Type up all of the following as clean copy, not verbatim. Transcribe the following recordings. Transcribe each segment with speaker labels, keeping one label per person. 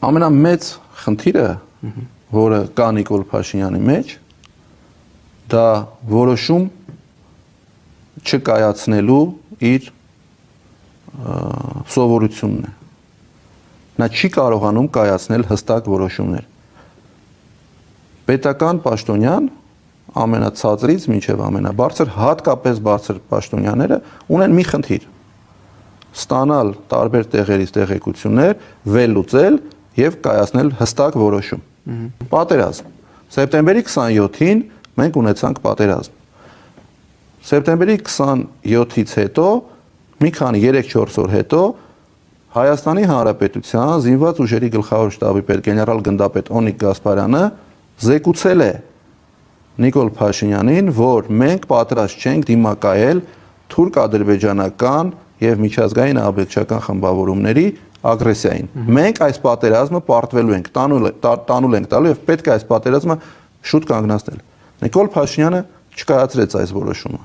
Speaker 1: Ամենամեծ խնդիրը, որը կա Նիկոլ Փաշինյանի մեջ, դա որոշում չկայացնելու իր սովորությունն է։ Նա չի կարողանում կայացնել հստակ որոշումներ։ Պետական պաշտոնյան ամենացածրից մինչև ամենաբարձր, հատկապես բարձր պաշտոնյաները ունեն մի խնդիր՝ ստանալ տարբեր տեղերից տեղեկություններ, վերլուծել եւ կայացնել հստակ որոշում։ Պատերազմ։ Սեպտեմբերի 27-ին մենք ունեցանք պատերազմ։ Սեպտեմբերի 27-ից հետո, մի քանի 3-4 օր հետո, Հայաստանի Հանրապետության զինված ուժերի գլխավոր շտաբի պետ գեներալ գնդապետ Օնիկ Գասպարյանը զեկուցել է Նիկոլ Փաշինյանին, որ մենք պատրաստ չենք դիմակայել թուրք-ադրբեջանական եւ միջազգային ահաբեկչական խմբավորումների ագրեսիային։ Մենք այս պատերազմը պարտվելու ենք, տանուլ ենք տալու եւ պետք է այս պատերազմը շուտ կանգնացնել։ Նիկոլ Փաշինյանը չկայացրեց այս որոշումը։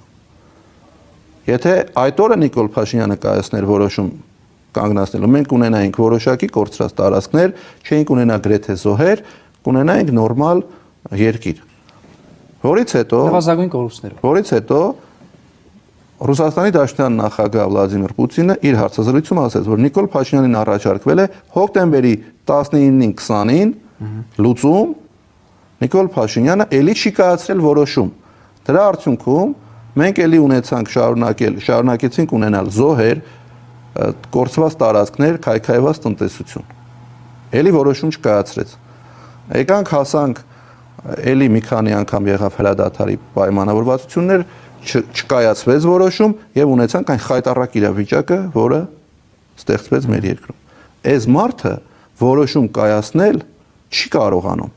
Speaker 1: Եթե այդ օրը Նիկոլ Փաշինյանը կայացներ որոշում կանգնացնելու, մենք ունենայինք որոշակի կորցրած տարածքներ, չէինք ունենա գրեթե զոհեր, կունենայինք նորմալ երկիր։ Որից հետո Ռուսաստանի Դաշնության նախագահ Վլադիմիր Պուտինը իր հարցազրույցում ասաց, որ Նիկոլ Փաշինյանին առաջարկվել է հոկտեմբերի 19-ին 20-ին լուծում, Նիկոլ Փաշինյանը ելի չի կայացրել որոշում։ Դրա արդյունքում մենք ելի շարունակեցինք ունենալ զոհեր, կորցված տարածքներ, քայքայված տնտեսություն։ Ելի որոշում չկայացրեց։ Եկանք հասանք ելի մի քանի անգամ եղավ հրադադարի պայմանավորվածություններ, չկայացվեց որոշում եւ ունեցանք այն խայտառակ իրավիճակը, որը ստեղծվեց մեր երկրում։ Այս մարդը որոշում կայացնել չի կարողանում։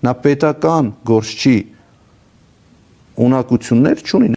Speaker 1: Նա պետական գործչի ունակություններ չունի։